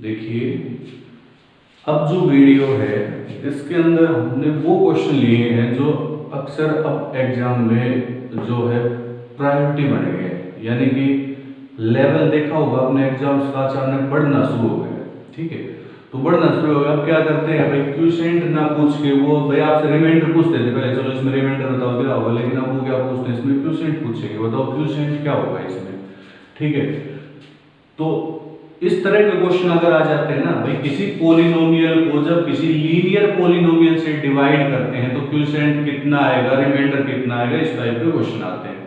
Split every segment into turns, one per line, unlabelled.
देखिए अब जो वीडियो है इसके अंदर हमने वो क्वेश्चन लिए हैं जो अक्सर अब एग्जाम में जो है प्रायोरिटी बन गए, यानी कि लेवल देखा होगा अपने एग्जाम्स का अचानक बढ़ना शुरू हो गया। ठीक है, तो बढ़ना शुरू हो गया। अब क्या करते हैं भाई, क्वेश्चन ना पूछ के वो भाई आपसे रिमाइंडर पूछते थे पहले, चलो इसमें रिमाइंडर बताओ क्या होगा, लेकिन अब वो क्या पूछते हैं इसमें क्वेश्चन पूछेंगे, बताओ क्वेश्चन क्या होगा इसमें। ठीक है, तो इस तरह के क्वेश्चन अगर आ जाते हैं ना भाई, किसी पॉलिनोमियल को जब किसी लीनियर पॉलिनोमियल से डिवाइड करते हैं तो क्वोशिएंट कितना आएगा, रिमाइंडर कितना आएगा, इस टाइप के क्वेश्चन आते हैं।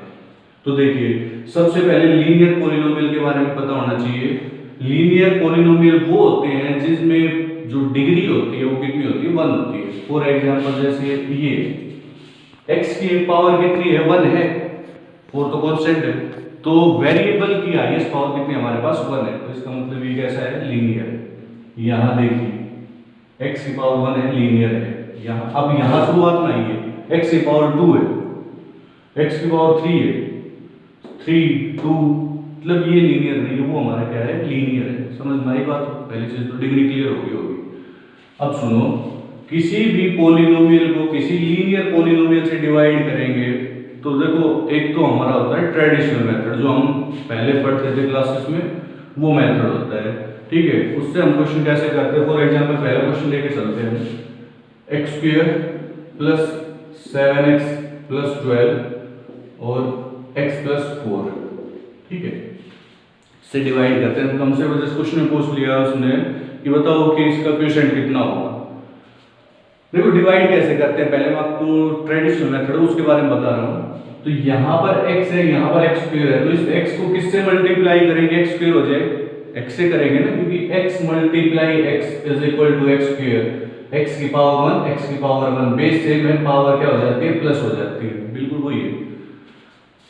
तो देखिए सबसे पहले लीनियर पॉलिनोमियल के बारे में पता होना चाहिए। लीनियर पॉलिनोमियल वो होते हैं जिसमें जो डिग्री होती है वो कितनी होती है, 1 होती है। फॉर एग्जांपल जैसे ये x की पावर कितनी है, 1 है, 4 तो कांस्टेंट है, तो वेरिएबल की हाईएस्ट पावर कितनी हमारे पास 1 है, तो इसका मतलब ये कैसा है, लीनियर है। यहाँ देखिए x की पावर 1 है, लीनियर है। यहाँ अब यहाँ शुरुआत में आई है, x की पावर 2 है, x की पावर 3 है, 3 2 मतलब ये लीनियर नहीं है, वो हमारा क्या है, लीनियर है। समझ में आई बात? पहली चीज तो डिग्री क्लियर होगी। अब सुनो, किसी भी पॉलिनोमियल को किसी लीनियर पॉलिनोमियल से डिवाइड करेंगे तो देखो एक तो हमारा होता है ट्रेडिशनल मेथड, जो हम पहले पढ़ते थे क्लासेस में, वो मेथड होता है। ठीक है, उससे हम क्वेश्चन कैसे करते हैं। फॉर एग्जांपल पहला क्वेश्चन लेके चलते हैं, x² + 7x + 12 और x + 4। ठीक है, से डिवाइड करते हैं। हमसे वजह क्वेश्चन में पूछ लिया उसने कि बताओ कि इसका क्वोशिएंट कितना होगा। देखो डिवाइड कैसे करते हैं, पहले मैं आपको ट्रेडिशनल मेथड उसके बारे में बता रहा हूँ। तो यहाँ पर x है, यहाँ पर x² है, तो इस x को किससे मल्टीप्लाई करेंगे, x² हो जाए, x से करेंगे ना, क्योंकि x × x = x²। x की पावर 1, x की पावर 1 बेस से में पावर क्या हो जाती है, प्लस हो जाती है, बिल्कुल वही है।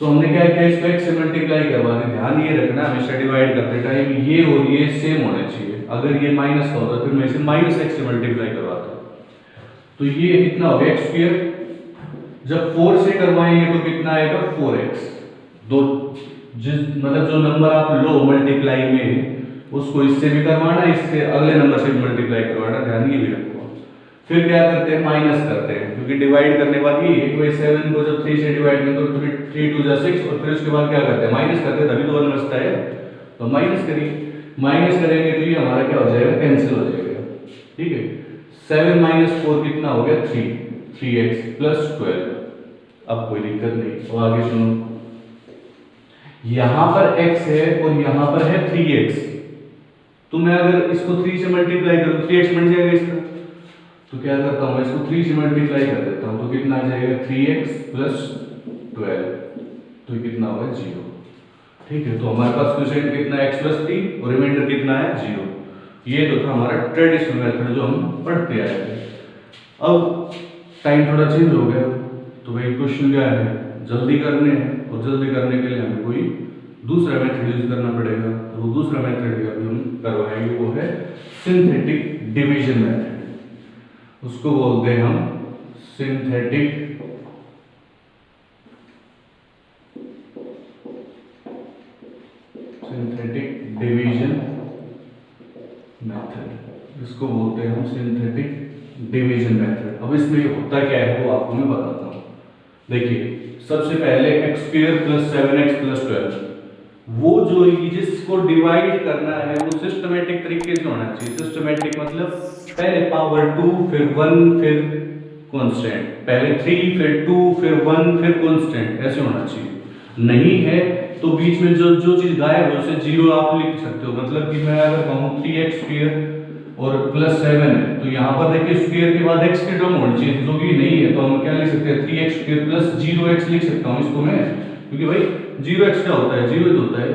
तो हमने क्या किया, इसको x से मल्टीप्लाई करवा दें। ध्यान ये रखना हमेशा डिवाइड करते टाइम ये और ये सेम होने चाहिए। अगर ये माइनस का होता फिर मैं इसे -x से मल्टीप्लाई करवाता। तो ये कितना हो गया, x²। जब 4 से करवाएंगे तो कितना आएगा, 4x। दो मतलब जो नंबर आप लो मल्टीप्लाई में उसको इससे भी करवाना, इससे अगले नंबर से भी मल्टीप्लाई करवाना, ध्यान ये भी रखो। फिर क्या करते हैं, माइनस करते हैं, क्योंकि डिवाइड करने के बाद ये 7 को जब 3 से डिवाइड करें तो 3 2 = 6, और फिर उसके बाद क्या करते हैं, माइनस करते हैं, तभी तो 1 बचता है। तो माइनस करिए, माइनस करेंगे तो ये हमारा क्या हो जाएगा, कैंसिल हो जाएगा। ठीक है, 7 - 4 कितना हो गया, 3x + 12। अब कोई दिक्कत नहीं। तो आगे सुनो, यहां पर x है और यहां पर है 3x, तो मैं अगर इसको 3 से मल्टीप्लाई करूं 3x बन जाएगा इसका। तो क्या करता हूं, इसको 3 से मल्टीप्लाई कर देता हूं, तो कितना आ जाएगा, 3x + 12, तो ये कितना होगा, 0। ठीक है, तो हमारे पास क्वोशिएंट कितना है, x + 3 और रिमाइंडर कितना है, 0। ये तो था हमारा ट्रेडिशनल मेथड जो हम पढ़ते आए थे। अब टाइम थोड़ा चेंज हो गया, तो भाई क्वेश्चन क्या है, जल्दी करने हैं, और जल्दी करने के लिए हमें कोई दूसरा मेथड यूज करना पड़ेगा। तो वो दूसरा मेथड हम करवाएंगे, वो है सिंथेटिक डिवीजन मेथड। उसको बोलते हैं हम सिंथेटिक डिवीजन मेथड, इसको बोलते हैं हम सिंथेटिक डिवीजन मेथड। अब इसमें होता क्या है वो आपको मैं बताता हूँ। देखिए सबसे पहले x² + 7x + 12, वो जो जिसको डिवाइड करना है वो सिस्टमैटिक तरीके से होना चाहिए। सिस्टमैटिक मतलब पहले पावर 2 फिर 1 फिर कांस्टेंट, पहले 3 फिर 2 फिर 1 फिर कांस्टेंट, ऐसे होना चाहिए। नहीं है तो बीच में जो चीज गायब है उसे 0 आप लिख सकते हो। मतलब कि मैं अगर कहूँ 3x² और +7 है, तो यहाँ पर देखिए स्क्वायर के बाद x की टर्म होनी चाहिए, जो कि नहीं है, तो हम क्या लिख सकते हैं, 3x² + 0x लिख सकता हूँ इसको मैं, क्योंकि भाई 0x क्या होता है, 0 ही होता है।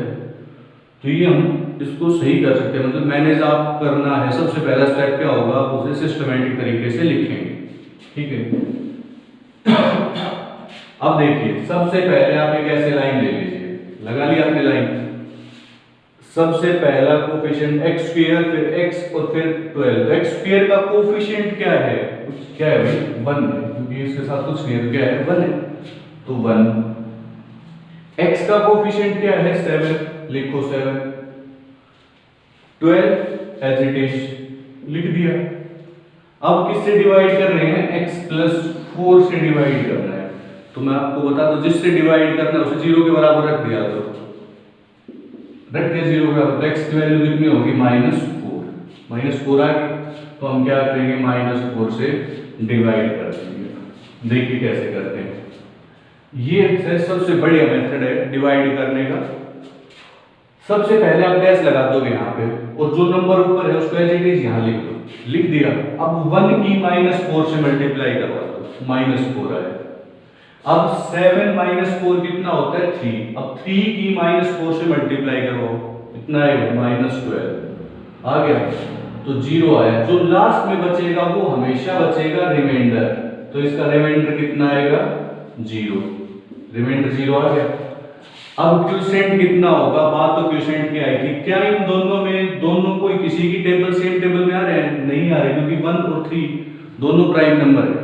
तो ये हम इसको सही कर सकते हैं। मतलब मैनेज आप करना है, सबसे पहला स्टेप क्या होगा, आप उसे सिस्टमैटिक तरीके से लिखेंगे। ठीक है, अब देखिए सबसे पहले आप एक ऐसे लाइन ले लीजिए, लगा लिया आपने लाइन। सबसे पहला कोफिशिएंट x² फिर x और फिर 12। तो x² का कोफिशिएंट क्या है, क्या है भाई, 1 है, क्योंकि इसके साथ कुछ नहीं है, तो क्या है, 1 है, तो 1। x का कोफिशिएंट क्या है, 7, लिखो 7। 12, एज इट इज लिख दिया। अब किससे डिवाइड कर रहे हैं, x प्लस 4 से डिवाइड करना है। तो मैं आपको बता दूं, जिससे डिवाइड करना है उसे 0 के बराबर रख दिया, तो रख दिया 0 के बराबर, तो x की वैल्यू कितनी होगी, -4 आ गई। तो हम क्या करेंगे, -4 से डिवाइड कर देंगे। देखिए कैसे करते हैं। ये सबसे बढ़िया मेथड है डिवाइड करने का। सबसे पहले आप डैश लगा दोगे यहाँ पे, और जो नंबर ऊपर है उसको एज इट इज यहाँ लिख दो, लिख दिया। अब 1 की -4 से मल्टीप्लाई करवा दो, -4 आए। अब 7 -4 कितना होता है, 3। अब 3 की -4 से मल्टीप्लाई करवाओ, कितना आएगा, -12 आ गया। तो 0 आया। जो लास्ट में बचेगा वो हमेशा बचेगा रिमाइंडर, तो इसका रिमाइंडर कितना आएगा, 0। रिमाइंडर 0 आ गया। अब क्वोशिएंट कितना होगा, बात तो क्वोशिएंट की आई थी। क्या इन दोनों में, दोनों कोई किसी की टेबल सेम टेबल में आ रहे हैं, नहीं आ रहे, क्योंकि 1 और 3 दोनों प्राइम नंबर है,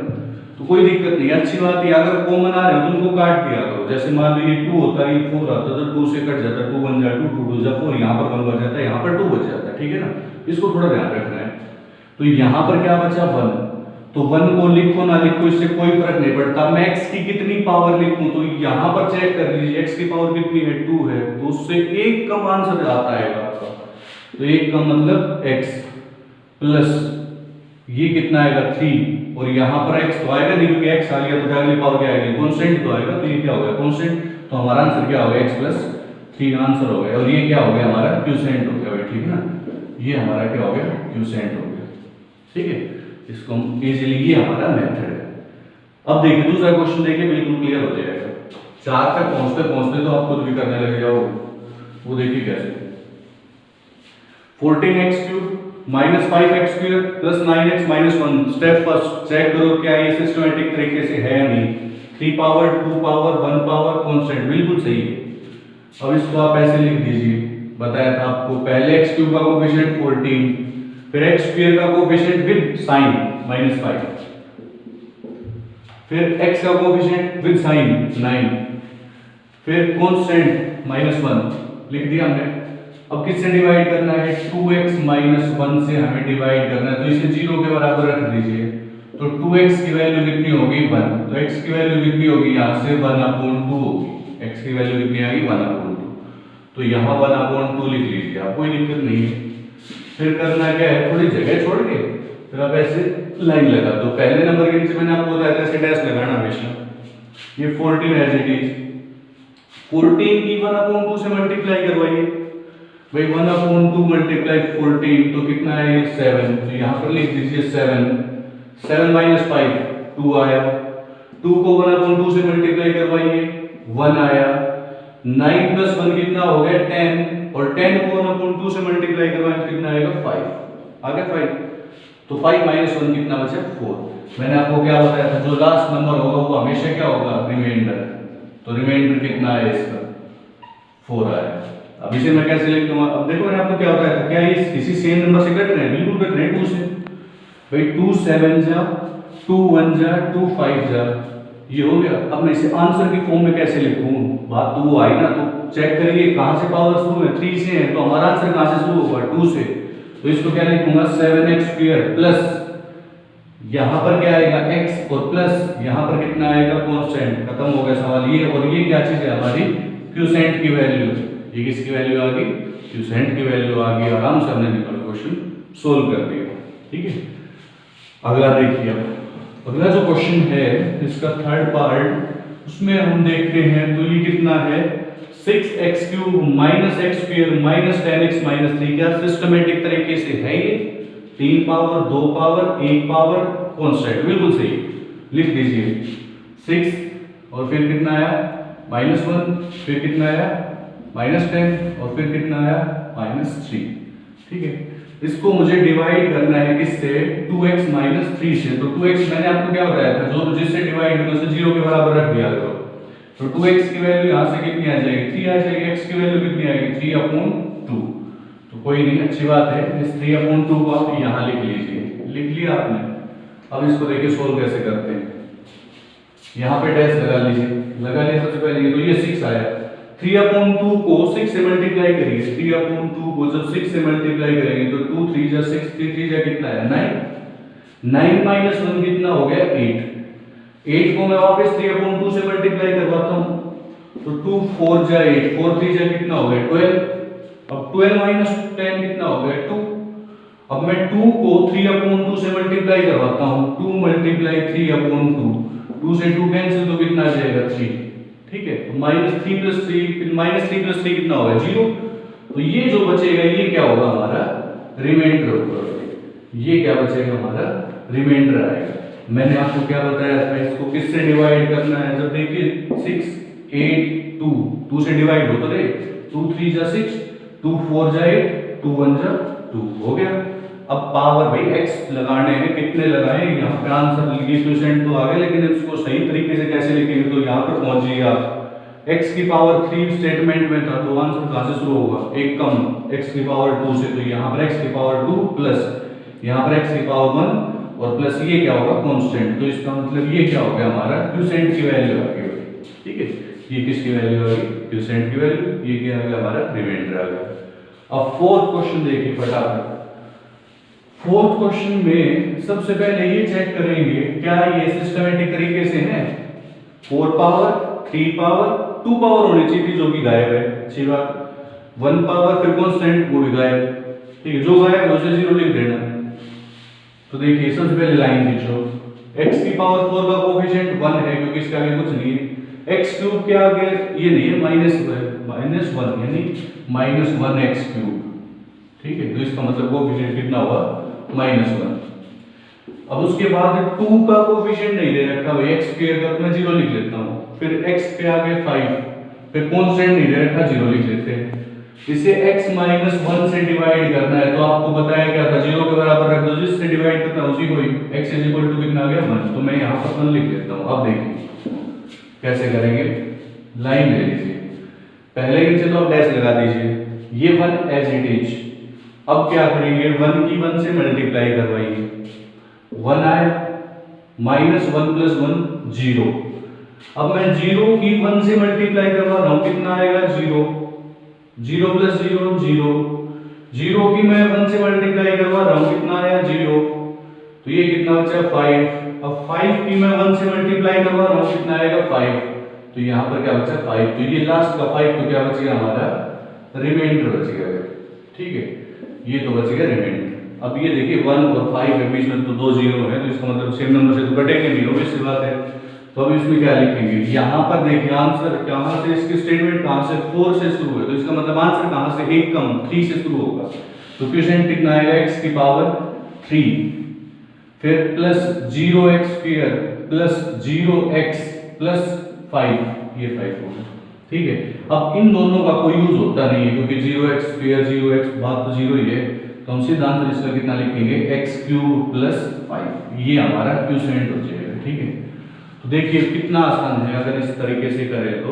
तो कोई दिक्कत नहीं। अच्छी बात है, अगर कॉमन आ रहे हैं तो उनको काट दिया करो। जैसे मान लो ये 2 होता है, ये 4 आता है, तो 2 से कट जाता है, 2 1 जा 2, 2 2 जा 4, यहाँ पर 1 बच जाता है, यहाँ पर 2 बच जाता है, ठीक है ना। इसको थोड़ा ध्यान रखना है। तो यहाँ पर क्या बचा, 1। तो 1 को लिखो ना लिखो इससे कोई फर्क नहीं पड़ता। मैं x की कितनी पावर लिखूं, तो यहाँ पर चेक कर लीजिए, x की पावर कितनी है, 2 है, तो उससे 1 कम आंसर आता है आपका। तो 1 कम मतलब x प्लस ये कितना आएगा, 3, और यहाँ पर x तो आएगा नहीं, क्योंकि x आ गया तो अगली पावर क्या आएगी, कांस्टेंट तो आएगा। तो ये क्या हो गया, कांस्टेंट। तो हमारा आंसर क्या हो गया, x प्लस 3 आंसर हो गया। और ये क्या हो गया, हमारा क्वोशिएंट हो गया, ठीक है ना। ये हमारा क्या हो गया, क्वोशिएंट हो गया, ठीक है। इसको हम इजीली, ये हमारा मेथड है। अब देखिए दूसरा क्वेश्चन देखिए, बिल्कुल क्लियर हो जाएगा। 4 तक पहुंचते पहुंचते तो आप खुद भी करने लग जाओ। वो देखिए कैसे, 14x³ -5x² + 9x - 1। Step first, check करो क्या ये सिस्टमैटिक तरीके से है या नहीं। 3 पावर 2 पावर 1 पावर कांस्टेंट, बिल्कुल सही है। अब इसको आप ऐसे लिख दीजिए, बताया था आपको, पहले x³ का कोएफिशिएंट 14, फिर x² का कोएफिशिएंट विद साइन -5, फिर x का कोएफिशिएंट विद साइन 9, फिर कांस्टेंट -1 लिख दिया हमने। अब किससे डिवाइड करना है, 2x - 1 से हमें डिवाइड करना है, तो इसे 0 के बराबर रख दीजिए। तो 2x की वैल्यू कितनी होगी, 1। तो x की वैल्यू कितनी होगी, यहाँ से 1/2 होगी। x की वैल्यू कितनी आ गई, 1/2। तो यहाँ 1/2 लिख लीजिए आप, कोई दिक्कत नहीं है। फिर करना क्या है, थोड़ी जगह छोड़ के फिर आप ऐसे लाइन लगा दो। पहले नंबर के नीचे मैंने आपको बताया था ऐसे डैश लगाना हमेशा। ये 14 एज इट इज, 14 की 1/2 से मल्टीप्लाई करवाइए भाई। 1/2 मल्टीप्लाई 14 तो कितना है, ये 7। तो यहाँ पर लिख दीजिए 7। 7 - 5 2 आया। 2 को 1/2 से मल्टीप्लाई करवाइए, 1 आया। 9 + 1 कितना हो गया, 10, और 10 को 1/2 से मल्टीप्लाई करवाएं कितना आएगा, 5 आ गया, 5। तो 5 - 1 कितना बचा, 4। मैंने आपको क्या बताया था, जो लास्ट नंबर होगा वो हमेशा क्या होगा, रिमाइंडर। तो रिमाइंडर कितना है इसका, 4 आया। अब इसे मैं कैसे लिख दूंगा, अब देखो मैंने आपको क्या बताया था, क्या ये किसी सेम नंबर से कट रहे हैं, बिल्कुल कट रहे हैं 2 से भाई। 2 7 जा, 2 1 जा, 2 5 जा, ये हो गया। अब मैं इसे आंसर की फॉर्म में कैसे लिखूं, बात तो वो आई ना। तो चेक करिए कहां से पावर शुरू है, 3 से है, तो हमारा आंसर कहां से शुरू होगा, 2 से। तो इसको क्या लिखूंगा, 7x² प्लस यहां पर क्या आएगा, x, और प्लस यहां पर कितना आएगा, कांस्टेंट। खत्म हो गया सवाल ये। और ये क्या चीज है हमारी, क्वोशिएंट की वैल्यू। ये किसकी वैल्यू आ गई, क्वोशिएंट की वैल्यू आ गई। आराम से हमने क्वेश्चन सोल्व कर दिया, ठीक है। अगला देखिए, अगला जो क्वेश्चन है इसका थर्ड पार्ट, उसमें हम देखते हैं तो ये कितना है, 6x³ - x² - 10x - 3। क्या सिस्टमेटिक तरीके से है ये, 3 पावर 2 पावर 1 पावर कांस्टेंट, बिल्कुल सही। लिख दीजिए 6, और फिर कितना आया, -1, फिर कितना आया, -10, और फिर कितना आया, -3, ठीक है। इसको मुझे डिवाइड करना है किससे, 2x - 3 से। तो 2x मैंने आपको क्या बताया था, जो जिससे डिवाइड करना उसे 0 के बराबर रख दिया करो। तो 2x की वैल्यू यहाँ से कितनी आ जाएगी, 3 आ जाएगी। x की वैल्यू कितनी आएगी, 3/2। तो कोई नहीं, अच्छी बात है। इस 3/2 को आप यहाँ लिख लीजिए, लिख लिया आपने। अब इसको देखिए सोल्व कैसे करते हैं। यहाँ पे डैश लगा लीजिए, लगा लिया सबसे पहले। तो ये 6 आया, 3/2 को 6 से मल्टीप्लाई करिए, 3/2 को जब 6 से मल्टीप्लाई करेंगे तो 2 3 जा 6, 3 3 जा कितना है 9, 9 माइनस 1 कितना हो गया 8, 8 को मैं वापस 3/2 से मल्टीप्लाई करवाता हूं तो 2 4 जा 8, 4 3 जा कितना हो गया 12, अब 12 माइनस 10 कितना हो गया 2, अब मैं 2 को 3/2 से मल्टीप्लाई करवाता हूं, 2 मल्टीप्लाई 3/2, 2 से 2 कैंसिल तो कितना आ जाएगा 3, ठीक है, तो -3 + 3, फिर -3 + 3 कितना होगा 0, तो ये जो बचेगा ये क्या होगा हमारा रिमाइंडर होगा, ये क्या बचेगा हमारा रिमाइंडर आएगा। मैंने आपको क्या बताया था, इसको किससे डिवाइड करना है, जब देखिए 6 8 2, 2 से डिवाइड होता रहे, 2 3 जा 6, 2 4 जा 8, 2 1 जा 2 हो गया। अब पावर भाई x लगाने हैं, कितने लगाए, यहाँ पे आंसर लिखिए, क्वोशिएंट तो आ गया, लेकिन इसको सही तरीके से कैसे लिखेंगे, तो यहाँ पर पहुंचिए आप, x की पावर 3 स्टेटमेंट में था तो आंसर कहाँ से शुरू होगा, एक कम x की पावर 2 से, तो यहाँ पर x की पावर 2 प्लस यहाँ पर x की पावर 1 और प्लस ये क्या होगा कांस्टेंट, तो इसका मतलब ये क्या हो गया हमारा क्वोशिएंट की वैल्यू आ गई, ठीक है, ये किसकी वैल्यू आ गई क्वोशिएंट की वैल्यू, ये क्या आ गया हमारा रिमाइंडर आ गया। अब फोर्थ क्वेश्चन देखिए फटाफट। फोर्थ क्वेश्चन में सबसे पहले ये चेक करेंगे क्या ये सिस्टमैटिक तरीके से है, 4 पावर 3 पावर 2 पावर होनी चाहिए थी जो कि गायब है, अच्छी बात, 1 पावर फिर कांस्टेंट वो भी गायब, ठीक है, जो गायब है उसे 0 लिख देना। तो देखिए सबसे पहले लाइन खींचो, x की पावर 4 का कोएफिशिएंट 1 है क्योंकि इसके आगे कुछ नहीं है, x क्यूब के आगे ये नहीं है -1 यानी -1x³, ठीक है, तो इसका मतलब कोएफिशिएंट कितना हुआ -1। अब उसके बाद 2 का कोएफिशिएंट नहीं दे रखा भाई x² का, तो मैं 0 लिख लेता हूं, फिर x के आगे 5, फिर कांस्टेंट नहीं दे रखा 0 लिख लेते हैं। इसे x -1 से डिवाइड करना है तो आपको बताया क्या था 0 के बराबर रख दो, जिससे डिवाइड करना है उसी को ही, x कितना आ गया 1, तो मैं यहां पर 1 लिख लेता हूं। अब देखिए कैसे करेंगे, लाइन ले लीजिए, पहले नीचे तो आप डैश लगा दीजिए, ये 1 एज इट इज। अब क्या करेंगे 1 की 1 से मल्टीप्लाई करवाइए, 1 आया, -1 + 1 0, अब मैं 0 की 1 से मल्टीप्लाई करवा रहा हूं, कितना आएगा 0, 0 + 0 0, 0 की मैं 1 से मल्टीप्लाई करवा रहा हूं, कितना आया 0, तो ये कितना बचा 5, अब 5 की मैं 1 से मल्टीप्लाई करवा रहा हूं, कितना आएगा 5, तो यहाँ पर क्या बचा 5, तो ये लास्ट का 5 तो क्या बचेगा हमारा रिमाइंडर बचेगा, ठीक है, ये तो बचेगा रिमाइंडर। अब ये देखिए 1 और 5 के बीच में तो 2 0 है, तो इसका मतलब सेम नंबर से तो कटेंगे नहीं, obvious सी बात है। तो अब इसमें क्या लिखेंगे, यहाँ पर देखिए आंसर कहाँ से, इसकी स्टेटमेंट कहाँ से 4 से शुरू है, तो इसका मतलब आंसर कहाँ से, एक कम 3 से शुरू होगा, तो क्वोशिएंट कितना आएगा x की पावर 3, फिर plus 0x² plus 0x plus 5, ये 5 होगा, ठीक है। अब इन दोनों का कोई यूज होता नहीं है क्योंकि 0x² 0x बात तो 0 ही है, तो हम सीधा आंसर इसका कितना लिखेंगे x³ + 5, ये हमारा क्वोशिएंट हो जाएगा, ठीक है। तो देखिए कितना आसान है अगर इस तरीके से करें तो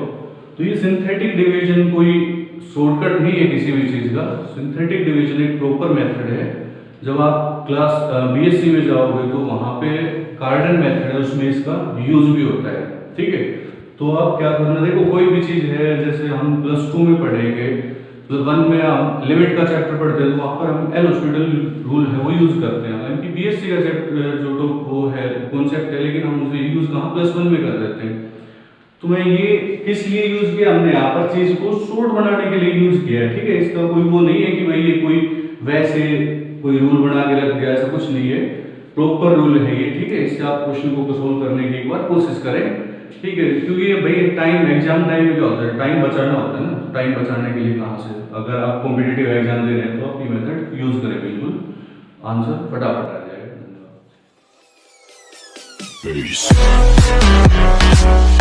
ये सिंथेटिक डिवीजन कोई शॉर्टकट नहीं है किसी भी चीज का, सिंथेटिक डिवीजन एक प्रॉपर मेथड है। जब आप क्लास बीएससी में जाओगे तो वहां पे कार्डन मेथड है, उसमें इसका यूज भी होता है, ठीक है। तो आप क्या करना, देखो कोई भी चीज है, जैसे हम +2 में पढ़ेंगे, +1 में हम लिमिट का चैप्टर पढ़ते हैं तो वहाँ पर हम एल हॉस्पिटल रूल है वो यूज करते हैं, हालांकि बीएससी का चैप्टर जो तो वो है कॉन्सेप्ट है, लेकिन हम उसे यूज कहाँ +1 में कर देते हैं। तो मैं ये किस लिए यूज किया, हमने यहाँ पर चीज को शॉर्ट बनाने के लिए यूज किया है, ठीक है। इसका कोई वो नहीं है कि भाई ये कोई वैसे कोई रूल बना के रख दिया, ऐसा कुछ नहीं है, प्रॉपर रूल है ये, ठीक है। इससे आप क्वेश्चन को सोल्व करने की एक बार कोशिश करें, ठीक है, क्योंकि भाई टाइम एग्जाम टाइम में क्या होता है, टाइम बचाना होता है ना, टाइम बचाने के लिए कहाँ से, अगर आप कॉम्पिटिटिव एग्जाम दे रहे हैं तो आप ये मेथड यूज करें, बिल्कुल आंसर फटाफट आ जाएगा। धन्यवाद।